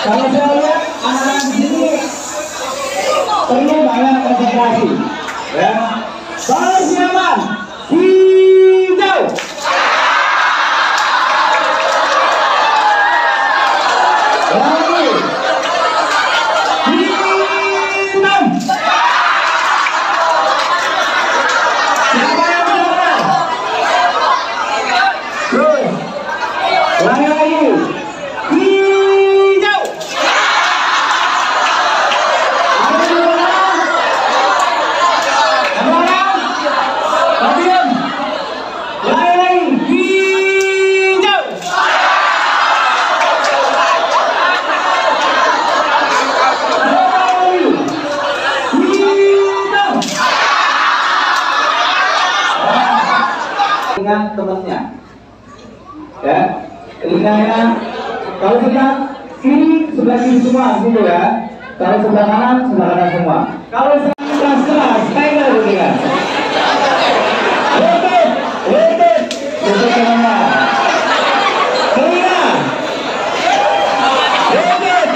Kalau saya lihat anak-anak di sini perlu banyak konsentrasi. Ya. Persiapan hijau. Lagi. Hitam. Siapa yang menang? Terus. Lagi. Hijau. Dengan temannya, ya, telinganya. Kalau sudah kiri sebelah kiri semua, gitu ya. Kalau sebelah kanan semua. Kalau keras, kayak gitu kan. Lutut temannya. Telinga. Lutut.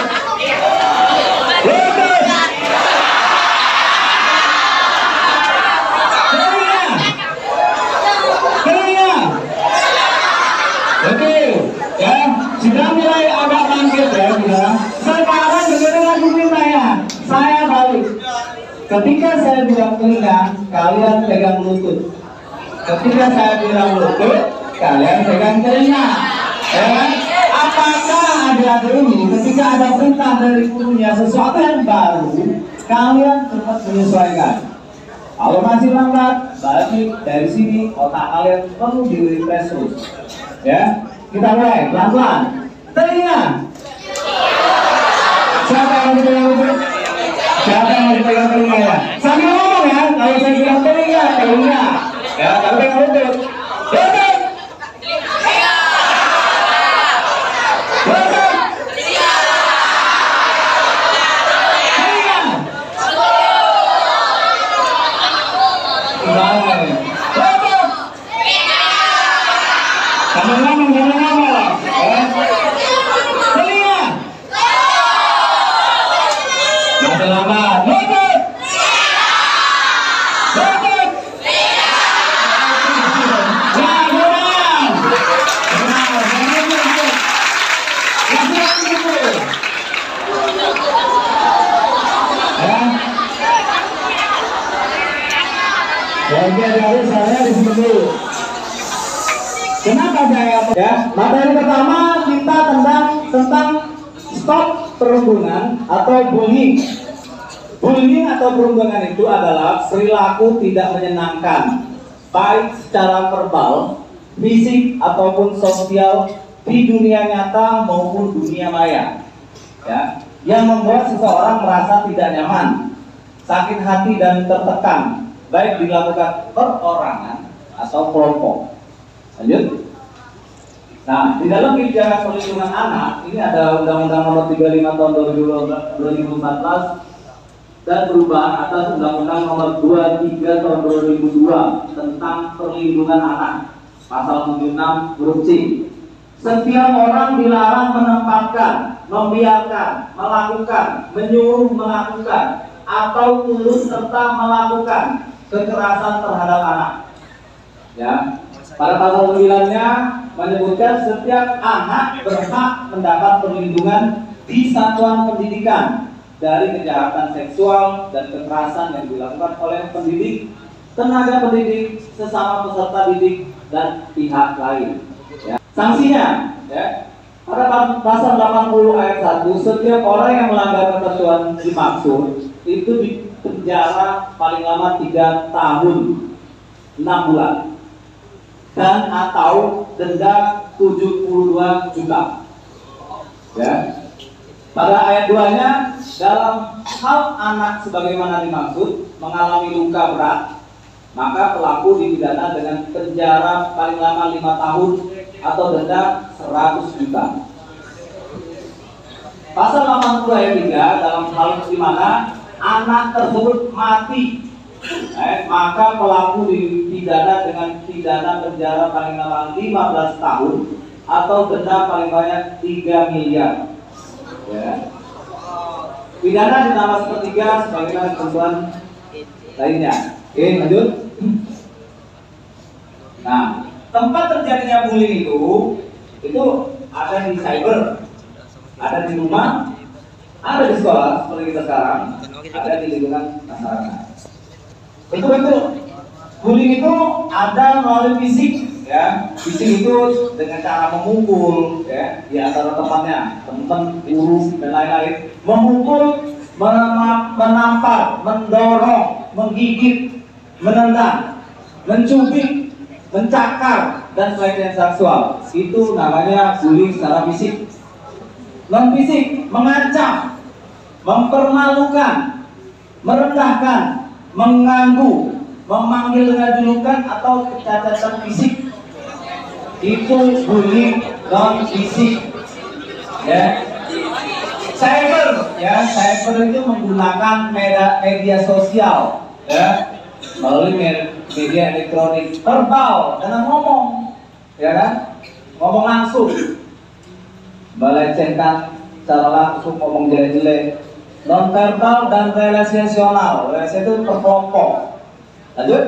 Oke, ya, sudah mulai agak bangkit ya, sudah. Sekarang dengarkan dulu saya balik. Ketika saya bilang telinga, kalian pegang lutut. Ketika saya bilang lutut, kalian pegang telinga. Ya, apakah adik-adik ini ketika ada perintah dari gurunya sesuatu yang baru, kalian cepat menyesuaikan? Kalau masih lambat, balik dari sini, otak kalian perlu di-refresh terus. Ya, kita mulai pelan-pelan. Telinga. Siapa yang mau dipegang itu? Siapa yang mau dipegang telinga ya? Sambil ngomong ya. Kalau saya bilang telinga. Ya, kalau pegang lutut. Lutut. Jangan ngomong. Telinga. Masih lambat. Lutut. Jadi saya di sini dulu. Kenapa saya ya? Materi pertama kita tentang stop perundungan atau bullying. Bullying atau perundungan itu adalah perilaku tidak menyenangkan, baik secara verbal, fisik ataupun sosial di dunia nyata maupun dunia maya. Ya, yang membuat seseorang merasa tidak nyaman, sakit hati dan tertekan, baik dilakukan perorangan atau kelompok. Lanjut. Nah, di dalam kebijakan perlindungan anak ini ada Undang-Undang Nomor 35 Tahun 2014 dan perubahan atas Undang-Undang Nomor 23 Tahun 2002 tentang perlindungan anak. Pasal 76 huruf C. Setiap orang dilarang menempatkan, membiarkan, melakukan, menyuruh melakukan, atau turut serta melakukan kekerasan terhadap anak. Ya. Pada pasal 9-nya menyebutkan setiap anak berhak mendapat perlindungan di satuan pendidikan dari kejahatan seksual dan kekerasan yang dilakukan oleh pendidik, tenaga pendidik, sesama peserta didik, dan pihak lain. Ya. Sanksinya, ya, pada pasal 80 ayat 1, setiap orang yang melanggar ketentuan dimaksud itu dipenjara paling lama 3 tahun 6 bulan. Dan atau denda 72 juta. Ya. Pada ayat 2-nya, dalam hal anak sebagaimana dimaksud mengalami luka berat, maka pelaku dipidana dengan penjara paling lama 5 tahun atau denda 100 juta. Pasal 80 ayat 3, dalam hal di mana anak tersebut mati, maka pelaku dipidana dengan pidana penjara paling lama 15 tahun atau denda paling banyak 3 miliar. Ya. Pidana ditambah sepertiga sebagaimana ketentuan lainnya. Oke, lanjut. Nah, tempat terjadinya bullying itu ada di cyber, ada di rumah, ada di sekolah seperti kita sekarang, ada di lingkungan masyarakat. Betul-betul bullying itu ada melalui fisik, ya. Fisik itu dengan cara memukul, ya, di antara temannya, teman, guru dan lain-lain. Memukul, menampar, mendorong, menggigit, menendang, mencubit, mencakar dan pelecehan seksual. Itu namanya bullying secara fisik. Non fisik, mengancam, mempermalukan, merendahkan, mengganggu, memanggil dengan julukan atau kecacatan fisik. Itu bullying non fisik. Ya. Cyber, ya, cyber itu menggunakan media sosial, ya, melalui media elektronik, verbal dengan ngomong, ya kan, ngomong langsung, melecehkan secara langsung, ngomong jelek-jelek, non verbal dan relasional. Relasi itu berkelompok. Lanjut.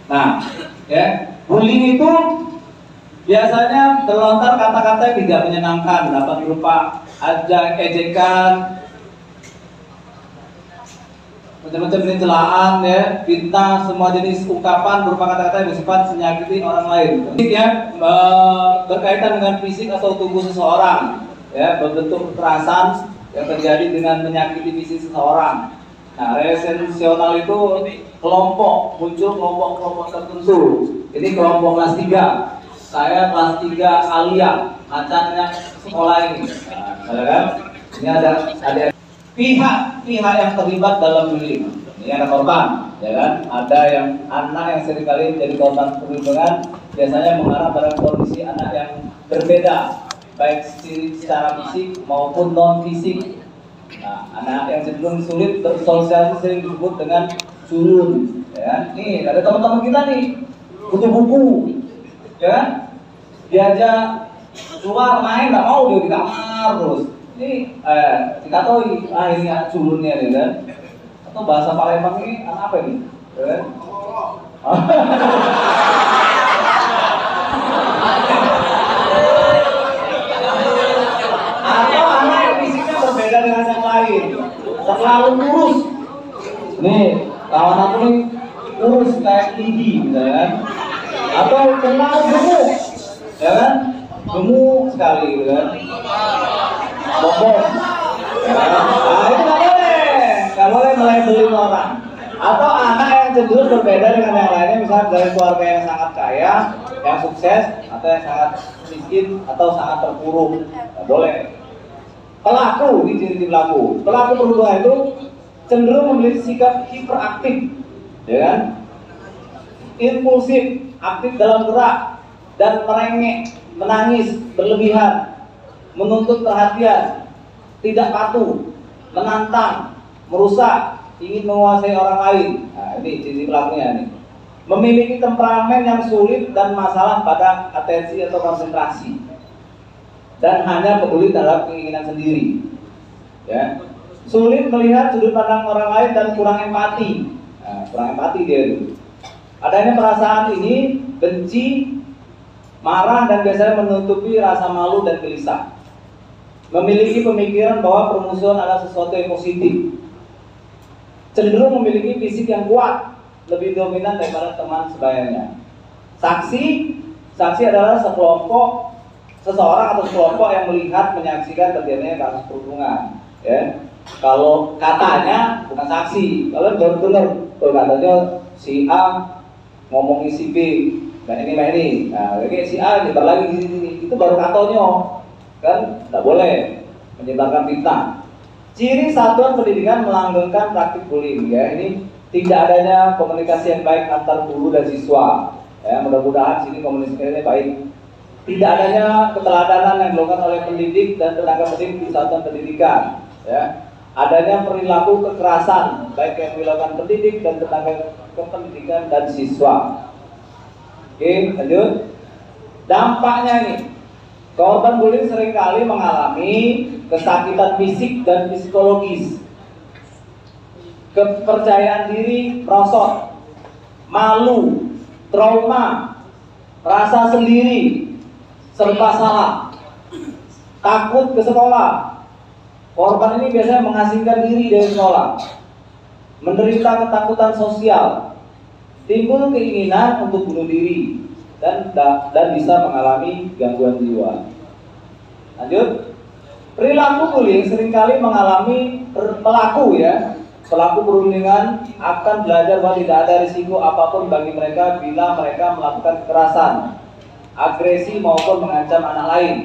Nah, ya, bullying itu biasanya terlontar kata-kata yang tidak menyenangkan, dapat berupa ajak, ejekan, macam-macam celaan, ya, fitnah, semua jenis ungkapan berupa kata-kata yang bersifat menyakiti orang lain. Ya, berkaitan dengan fisik atau tubuh seseorang, ya, berbentuk kekerasan yang terjadi dengan menyakiti fisik seseorang. Nah, relasional itu kelompok, muncul kelompok-kelompok tertentu. Ini kelompok kelas 3. Saya kelas 3 Alia, macannya sekolah ini. Nah, kan? Ini ada pihak yang terlibat dalam bullying. Ini ada korban, ya kan? Ada yang anak yang seringkali menjadi korban perlindungan, biasanya mengarah pada kondisi anak yang berbeda, baik secara fisik maupun non fisik. Nah, anak yang cenderung sulit bersosialisasi sering disebut dengan culun. Ya, nih ada teman-teman kita nih butuh buku, ya kan? Diajak keluar main nggak mau, dia di kamar terus. Ini dikatoi, ini culunnya, ya kan? Atau bahasa Palembang ini apa ini? Ya kan? Atau anak yang fisiknya berbeda dengan yang lain, terlalu kurus. Nih, kawan aku nih kurus kayak tinggi, misalnya kan? Atau terlalu gemuk, ya kan? Gemuk sekali, gitu kan? Bobot. Nah, itu nggak boleh melabeli orang. Atau anak yang cenderung berbeda dengan yang lainnya, misalnya dari keluarga yang sangat kaya, yang sukses, atau yang sangat miskin, atau sangat terpuruk, nggak boleh. Pelaku, ini ciri-ciri pelaku. Pelaku perundungan itu cenderung memiliki sikap hiperaktif, ya kan? Impulsif, aktif dalam gerak, dan merengek, menangis, berlebihan, menuntut perhatian, tidak patuh, menantang, merusak, ingin menguasai orang lain. Nah, ini ciri pelakunya nih. Memiliki temperamen yang sulit dan masalah pada atensi atau konsentrasi, dan hanya peduli terhadap keinginan sendiri. Ya. Sulit melihat sudut pandang orang lain dan kurang empati. Nah, kurang empati dia itu. Adanya perasaan ini, benci, marah, dan biasanya menutupi rasa malu dan gelisah. Memiliki pemikiran bahwa permusuhan adalah sesuatu yang positif. Cenderung memiliki fisik yang kuat, lebih dominan daripada teman sebayanya. Saksi adalah seseorang atau sekelompok yang melihat, menyaksikan terjadinya kasus perundungan. Ya. Kalau katanya bukan saksi, kalau baru dengar, katanya si A ngomongin si B, dan ini. Nah, kayak si A nyebar lagi di sini, itu baru katanya, kan? Tidak boleh menyebarkan fitnah. Ciri satuan pendidikan melanggengkan praktik bullying, ya, ini tidak adanya komunikasi yang baik antar guru dan siswa. Ya, mudah-mudahan sini komunikasinya baik. Tidak adanya keteladanan yang dilakukan oleh pendidik dan tenaga pendidik di satuan pendidikan. Ya, adanya perilaku kekerasan baik yang dilakukan pendidik dan tenaga kependidikan dan siswa. Oke, lanjut. Dampaknya ini, Korban bullying seringkali mengalami kesakitan fisik dan psikologis, kepercayaan diri merosot, malu, trauma, rasa sendiri, serba salah, takut ke sekolah. Korban ini biasanya mengasingkan diri dari sekolah, menderita ketakutan sosial, timbul keinginan untuk bunuh diri, dan bisa mengalami gangguan jiwa. Lanjut, perilaku bullying seringkali mengalami pelaku perundingan akan belajar bahwa tidak ada risiko apapun bagi mereka bila mereka melakukan kekerasan, agresi maupun mengancam anak lain.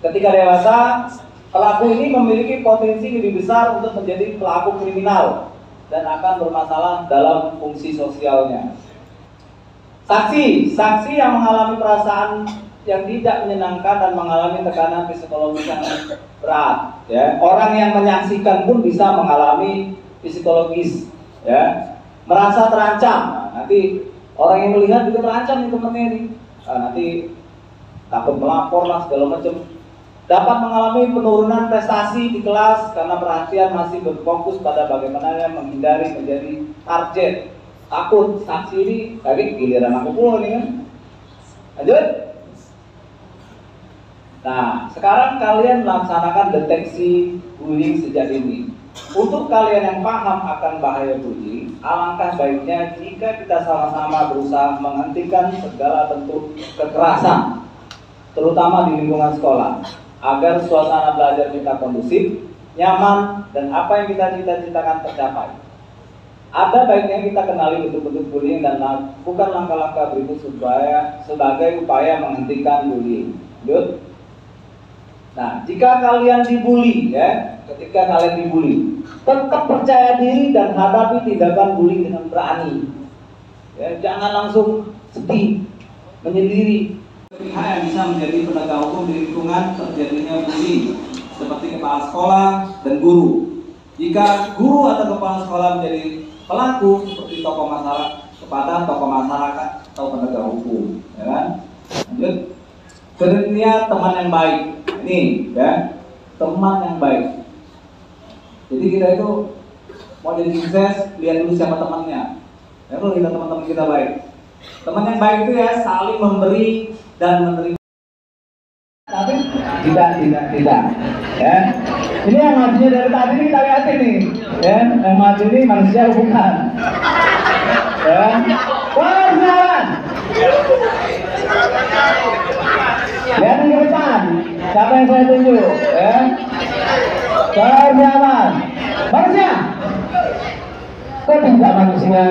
Ketika dewasa, pelaku ini memiliki potensi lebih besar untuk menjadi pelaku kriminal dan akan bermasalah dalam fungsi sosialnya. Saksi yang mengalami perasaan yang tidak menyenangkan dan mengalami tekanan psikologis yang berat, ya. Orang yang menyaksikan pun bisa mengalami psikologis, ya. Merasa terancam. Nah, nanti orang yang melihat juga terancam nih temennya nih. Nah, nanti takut melapor lah segala macam. Dapat mengalami penurunan prestasi di kelas karena perhatian masih berfokus pada bagaimana menghindari menjadi target. Takut saksi ini, tapi giliran aku pula nih kan. Lanjut. Nah, sekarang kalian melaksanakan deteksi bullying sejak dini. Untuk kalian yang paham akan bahaya bullying, alangkah baiknya jika kita sama-sama berusaha menghentikan segala bentuk kekerasan, terutama di lingkungan sekolah, agar suasana belajar kita kondusif, nyaman, dan apa yang kita cita-citakan tercapai. Ada baiknya kita kenali bentuk-bentuk bullying dan lakukan langkah-langkah berikut sebagai upaya menghentikan bullying. Lanjut. Nah, jika kalian dibully, ya, ketika kalian dibully, tetap percaya diri dan hadapi tindakan bullying dengan berani. Ya, jangan langsung sedih, menyendiri. Pihak yang bisa menjadi penegak hukum di lingkungan terjadinya bullying, seperti kepala sekolah dan guru. Jika guru atau kepala sekolah menjadi pelaku, seperti tokoh masyarakat kepada tokoh masyarakat atau penegak hukum, ya kan? Lanjut. Kriteria teman yang baik. Ini, ya, teman yang baik. Jadi kita itu mau jadi sukses, lihat dulu siapa temannya. Ya, kalau kita teman-teman kita baik. Teman yang baik itu ya saling memberi dan menerima. Tapi tidak. Ya. Ini yang majunya dari tadi nih, kita lihat ini. Ya, yang maju ini manusia bukan. Ya. Perjalanan. Lihat di depan. Siapa yang saya tunjuk? Ya. Perjalanan. Manusia. Kok tidak manusia?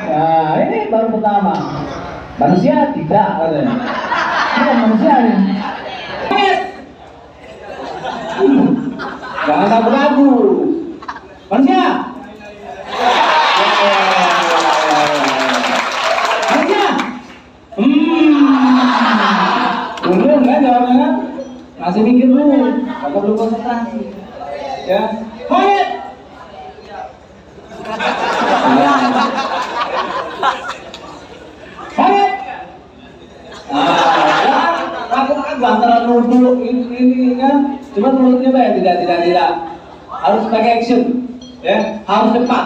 Nah, ini baru pertama. Manusia tidak katanya. Ini manusia nih. Jangan ragu-ragu. Manusia. Manusia. Belum kan jawabnya? Masih mikir dulu. Atau belum konsentrasi. Ya. Quiet. Quiet. Ragu-ragu antara nuduh ini kan. Cuma mulutnya Pak, tidak. Harus pakai action, ya, harus cepat.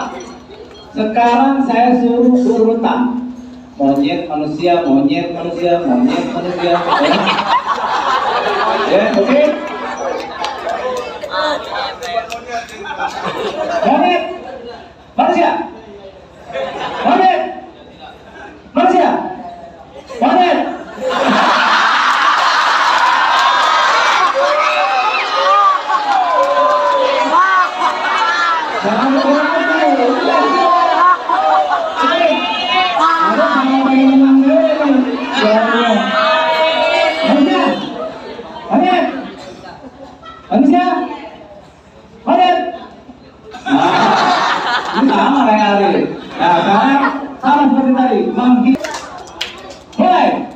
Sekarang saya suruh berurutan. Monyet manusia. Ya, oke. Monyet manusia. Ini sama kayak Ari. Nah, sekarang sama seperti tadi. Mulai.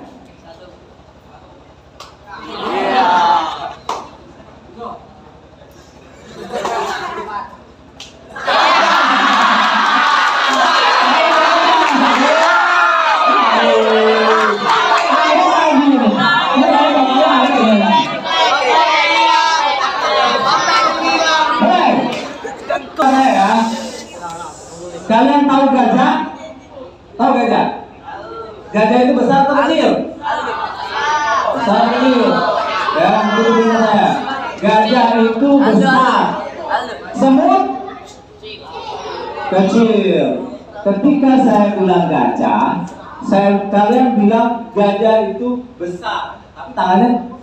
Gajah itu besar atau kecil? Besar kecil. Ya, itu dengar saya. Gajah itu besar. Semut kecil. Ketika saya bilang gajah, kalian bilang gajah itu besar. Tapi tangannya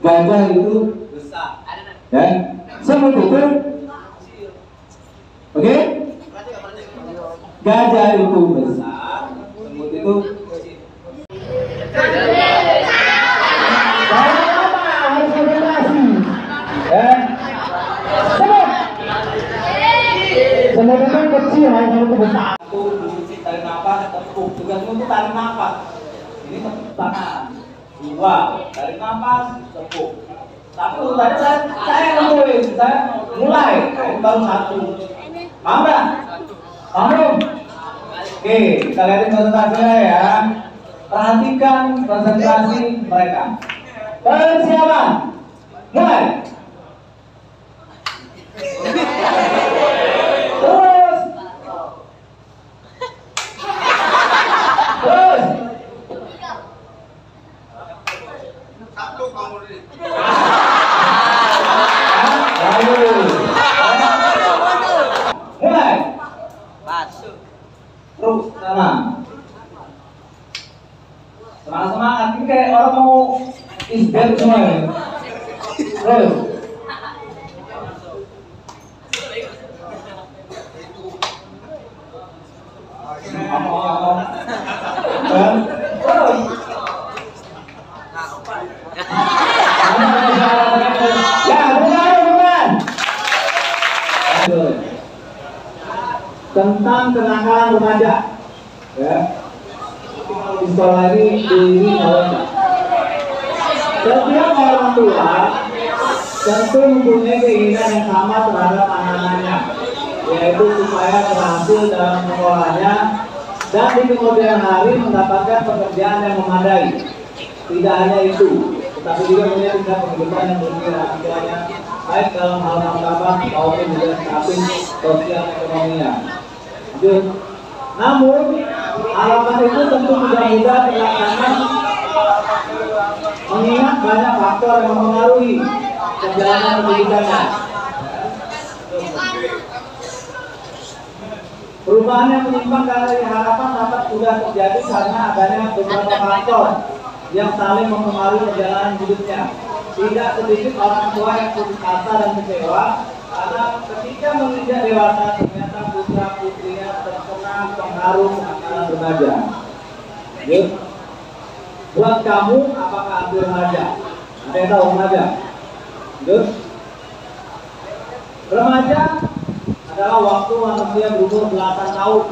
gajah itu besar. Dan semut itu, oke? Gajah itu besar, semut itu kecil. Harus konsentrasi. Semut itu kecil, semut itu besar. Satu, tarik nafas, tepuk. Tugasmu itu tarik nafas. Ini tepuk tangan. Dua, tarik nafas, tepuk. Satu, saya nentuin, saya mulai. Baru satu. Paham nggak? Paham? Oke, kita lihatin konsentrasinya ya. Perhatikan konsentrasi mereka. Persiapan. Mulai. Terus. Terus. Satu kamu ini. Lalu. Mulai. Terus sana. Semangat, ini kayak orang mau isbet semua ya. Terus. Terus. Ya, bukan. Tentang kenakalan remaja, ya. Di sekolah ini setiap orang tua tentu mempunyai keinginan yang sama terhadap anak-anaknya, yaitu supaya berhasil dalam sekolahnya dan di kemudian hari mendapatkan pekerjaan yang memadai. Tidak hanya itu, tetapi juga punya tingkat kehidupan yang berkira-kiranya baik dalam hal martabat maupun juga status sosial ekonominya. Namun, harapan itu tentu tidak mudah terlaksana mengingat banyak faktor yang mempengaruhi perjalanan pendidikannya. Perubahan yang menyimpang dari harapan dapat mudah terjadi karena adanya beberapa faktor yang saling mempengaruhi perjalanan hidupnya. Tidak sedikit orang tua yang putus asa dan kecewa karena ketika menginjak dewasa ternyata putra putrinya terkena pengaruh kenakalan remaja. Buat kamu, apakah arti remaja? Ada yang tahu remaja? Remaja adalah waktu manusia berumur belasan tahun.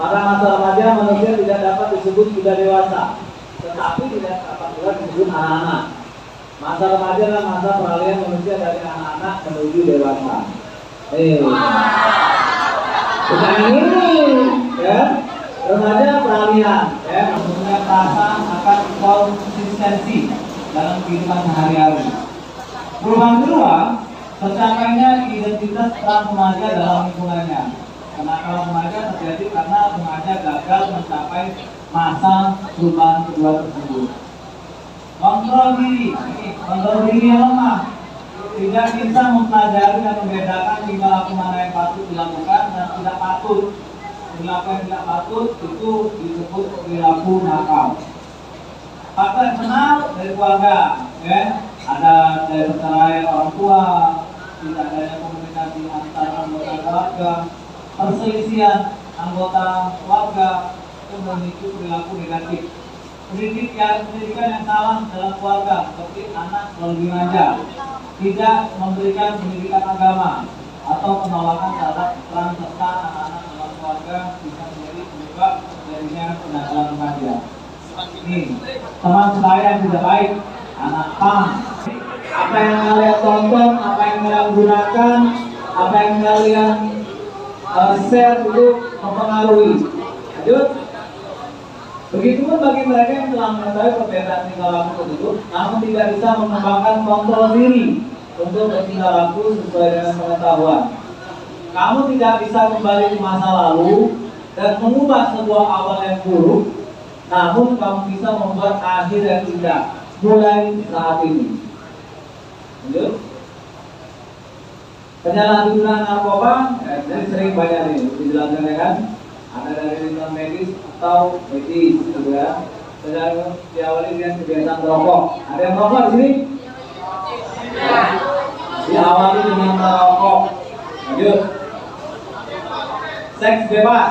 Pada masa remaja manusia tidak dapat disebut sudah dewasa, tetapi tidak dapat juga disebut anak-anak. Masa remaja adalah masa peralihan manusia dari anak-anak menuju dewasa. Bukan ini, ya. Remaja peralihan, ya, mempunyai perasaan akan konsistensi dalam kehidupan sehari-hari. Perubahan kedua, tercapainya identitas peran remaja dalam lingkungannya. Kenakalan remaja terjadi karena remaja gagal mencapai masa perubahan kedua tersebut. Kontrol diri yang lemah, tidak bisa mempelajari dan membedakan perilaku mana yang patut dilakukan dan tidak patut. Perilaku yang tidak patut itu disebut perilaku nakal. Faktor eksternal dari keluarga, ya, ada dari perceraian orang tua, tidak adanya komunikasi antar anggota keluarga, perselisihan anggota keluarga itu memicu perilaku negatif. Pendidikan yang salah dalam keluarga seperti anak lebih remaja, tidak memberikan pendidikan agama atau penolakan terhadap peran serta anak-anak dalam keluarga bisa menjadi penyebab terjadinya kenakalan remaja. Ini teman saya yang tidak baik, anak pang. Apa yang kalian tonton, apa yang kalian gunakan, apa yang kalian share itu mempengaruhi. Lanjut. Begitupun bagi mereka yang telah mengetahui perbedaan tingkah laku tersebut, namun tidak bisa mengembangkan kontrol diri untuk bertingkah laku sesuai dengan pengetahuan. Kamu tidak bisa kembali ke masa lalu dan mengubah sebuah awal yang buruk namun kamu bisa membuat akhir yang indah mulai saat ini. Lanjut. Penyalahgunaan narkoba, jadi sering banyak nih dijelaskan ya kan. Ada dari non medis atau medis, gitu ya. Penyalahgunaan diawali dengan kebiasaan merokok. Ada yang merokok di sini? Diawali dengan merokok. Lanjut. Seks bebas,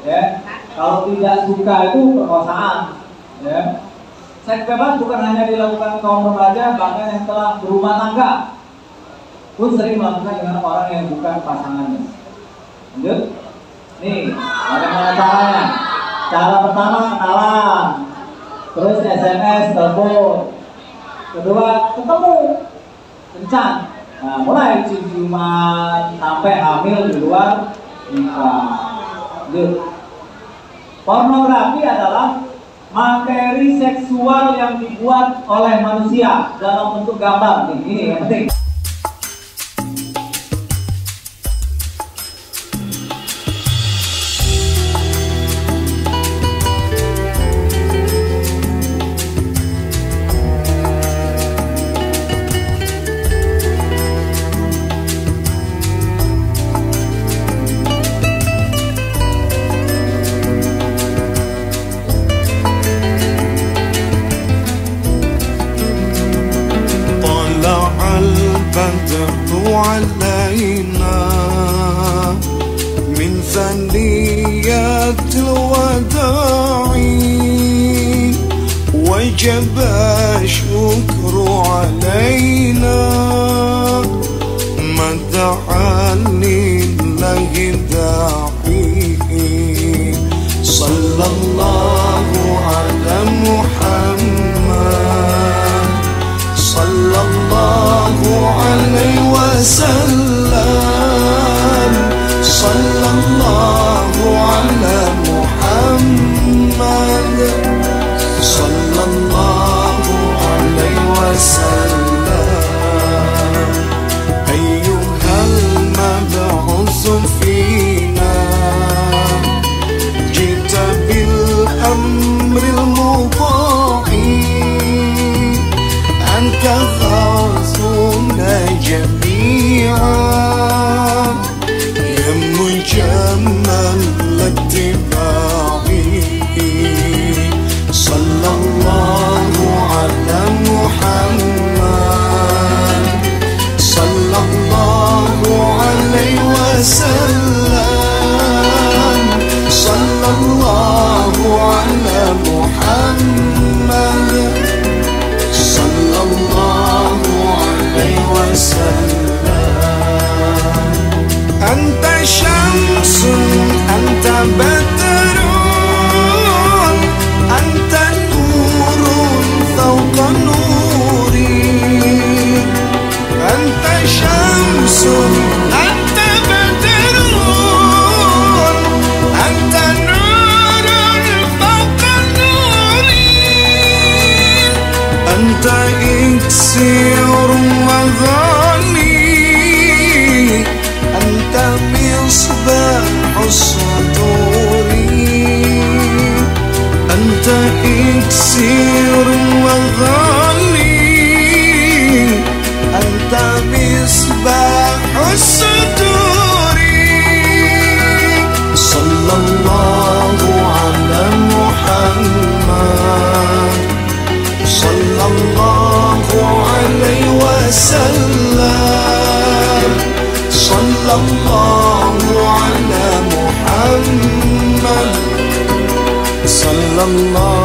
ya. Kalau tidak suka itu perkosaan, ya. Seks bebas bukan hanya dilakukan kaum remaja, bahkan yang telah berumah tangga pun sering melakukan dengan orang yang bukan pasangannya. Lanjut. Nih, bagaimana caranya? Cara pertama kenalan, terus SMS, telepon. Kedua ketemu, kencan. Nah, mulai ciuman sampai hamil di luar nikah. Lanjut. Pornografi adalah materi seksual yang dibuat oleh manusia dalam bentuk gambar. Nih, ini yang penting. علينا من ثنيات الوداع وجب الشكر علينا ما دعا لله داعي صلى الله على محمد صلى الله عليه وسلم صلى الله على محمد صلى الله عليه وسلم أيها المبعوث فينا جئت بالأمر المطاع أنت غوثنا جميعا يا مجمل الاتباع صلى الله على محمد صلى الله عليه وسلم صلى الله على محمد صلى الله عليه وسلم أنت شمس أنت بدر أنت نور فوق نوري أنت شمس أنت بدر أنت نور فوق نوري أنت إكسير وغالي أنت مصباح الصدور أنت إكسير وغالي أنت مصباح الصدور صلى الله على محمد صلى الله عليه وسلم صلى الله على محمد صلى الله